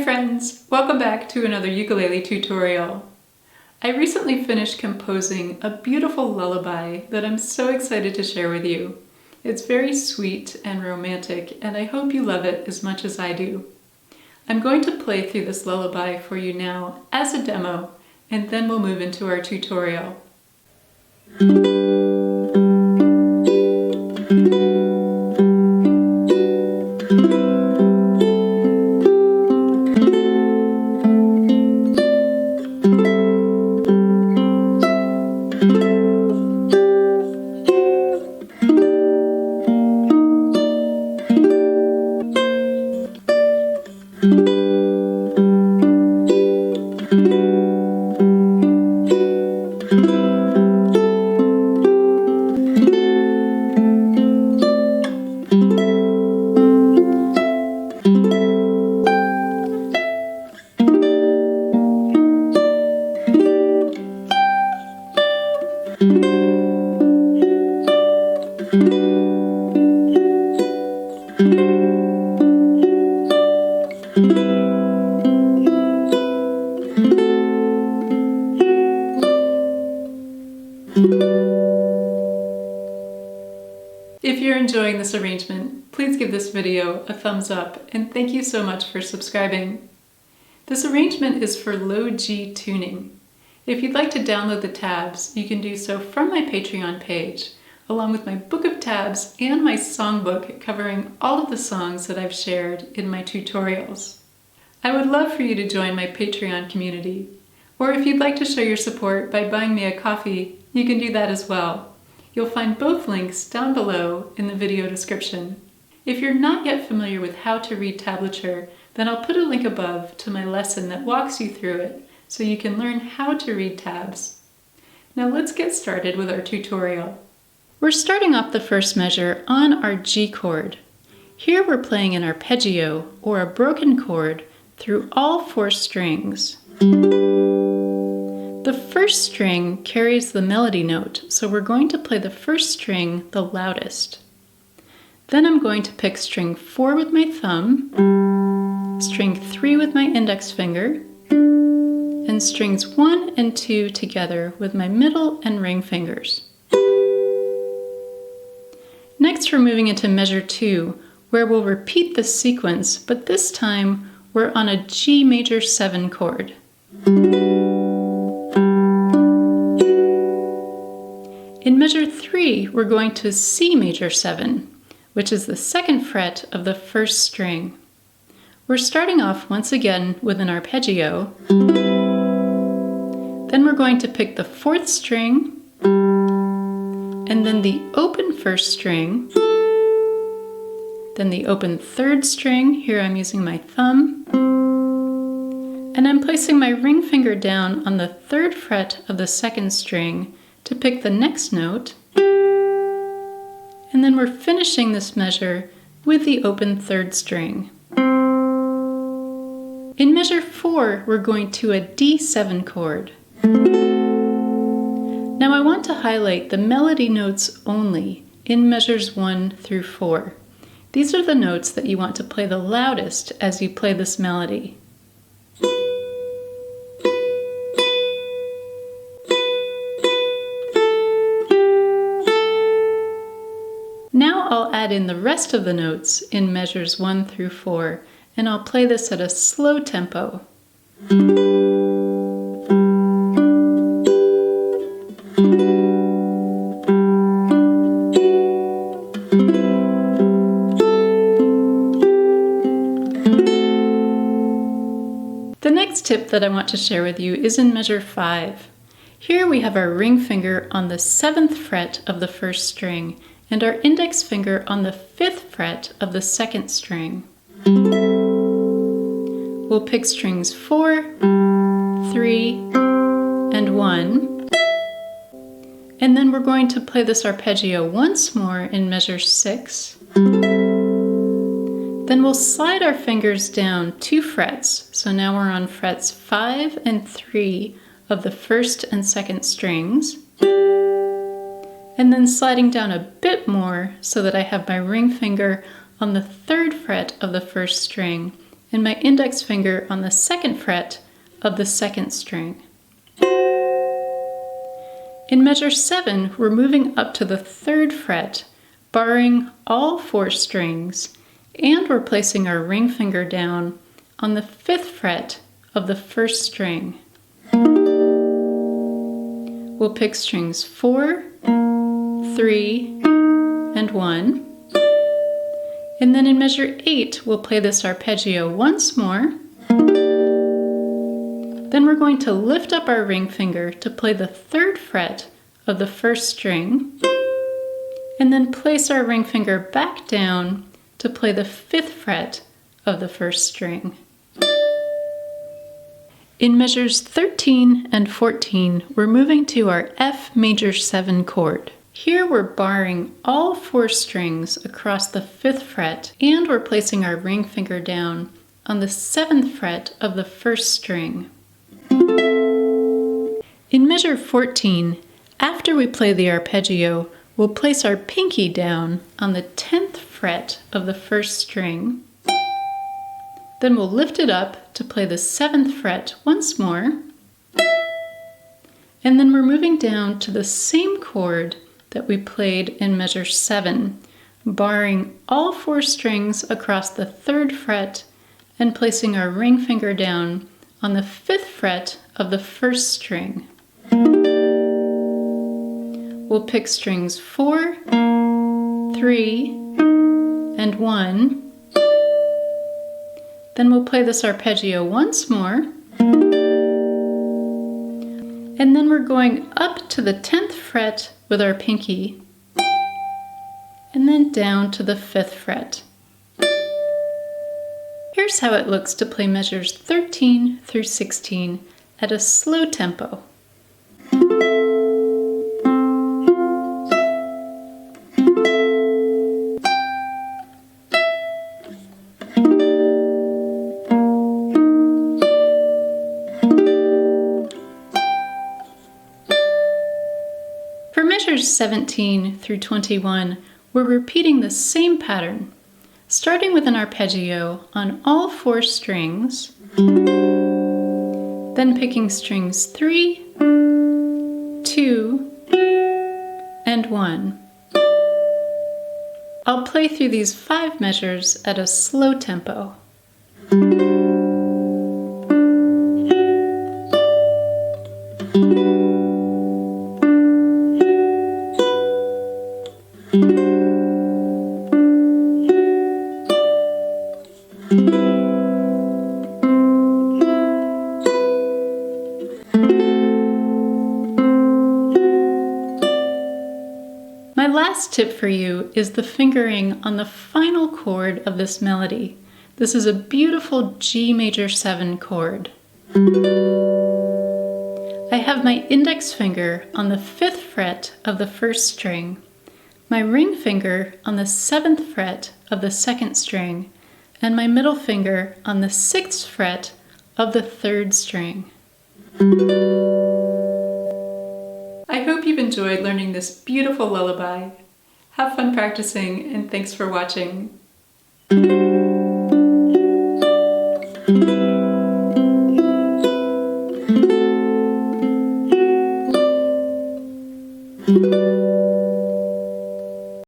friends! Welcome back to another ukulele tutorial. I recently finished composing a beautiful lullaby that I'm so excited to share with you. It's very sweet and romantic, and I hope you love it as much as I do. I'm going to play through this lullaby for you now as a demo, and then we'll move into our tutorial. If you're enjoying this arrangement, please give this video a thumbs up, and thank you so much for subscribing. This arrangement is for low G tuning. If you'd like to download the tabs, you can do so from my Patreon page, along with my book of tabs and my songbook covering all of the songs that I've shared in my tutorials. I would love for you to join my Patreon community, or if you'd like to show your support by buying me a coffee, you can do that as well. You'll find both links down below in the video description. If you're not yet familiar with how to read tablature, then I'll put a link above to my lesson that walks you through it so you can learn how to read tabs. Now let's get started with our tutorial. We're starting off the first measure on our G chord. Here we're playing an arpeggio, or a broken chord, through all 4 strings. The first string carries the melody note, so we're going to play the first string the loudest. Then I'm going to pick string 4 with my thumb, string 3 with my index finger, and strings 1 and 2 together with my middle and ring fingers. Next we're moving into measure 2, where we'll repeat this sequence, but this time we're on a G major 7 chord. In measure 3, we're going to C major 7, which is the 2nd fret of the first string. We're starting off once again with an arpeggio. Then we're going to pick the 4th string, and then the open 1st string, then the open 3rd string. Here I'm using my thumb, and I'm placing my ring finger down on the 3rd fret of the 2nd string to pick the next note, and then we're finishing this measure with the open 3rd string. In measure 4, we're going to a D7 chord. Now I want to highlight the melody notes only in measures 1 through 4. These are the notes that you want to play the loudest as you play this melody. Now I'll add in the rest of the notes in measures 1 through 4, and I'll play this at a slow tempo. The next tip that I want to share with you is in measure 5. Here we have our ring finger on the 7th fret of the 1st string, and our index finger on the 5th fret of the 2nd string. We'll pick strings 4, 3, and 1, and then we're going to play this arpeggio once more in measure 6. Then we'll slide our fingers down 2 frets, so now we're on frets 5 and 3 of the 1st and 2nd strings, and then sliding down a bit more so that I have my ring finger on the 3rd fret of the 1st string and my index finger on the 2nd fret of the 2nd string. In measure 7, we're moving up to the 3rd fret, barring all 4 strings, and we're placing our ring finger down on the 5th fret of the 1st string. We'll pick strings 4, 3, and 1. And then in measure 8, we'll play this arpeggio once more. Then we're going to lift up our ring finger to play the 3rd fret of the 1st string, and then place our ring finger back down to play the 5th fret of the 1st string. In measures 13 and 14, we're moving to our F major 7 chord. Here we're barring all 4 strings across the 5th fret, and we're placing our ring finger down on the 7th fret of the 1st string. In measure 14, after we play the arpeggio, we'll place our pinky down on the 10th fret of the 1st string. Then we'll lift it up to play the 7th fret once more. And then we're moving down to the same chord that we played in measure 7, barring all 4 strings across the 3rd fret and placing our ring finger down on the 5th fret of the 1st string. We'll pick strings 4, 3, and 1. Then we'll play this arpeggio once more. And then we're going up to the 10th fret with our pinky, and then down to the 5th fret. Here's how it looks to play measures 13 through 16 at a slow tempo. For measures 17 through 21, we're repeating the same pattern, starting with an arpeggio on all 4 strings, then picking strings 3, 2, and 1. I'll play through these 5 measures at a slow tempo. My last tip for you is the fingering on the final chord of this melody. This is a beautiful G major 7 chord. I have my index finger on the 5th fret of the 1st string, my ring finger on the 7th fret of the 2nd string, and my middle finger on the 6th fret of the 3rd string. I hope you've enjoyed learning this beautiful lullaby. Have fun practicing, and thanks for watching.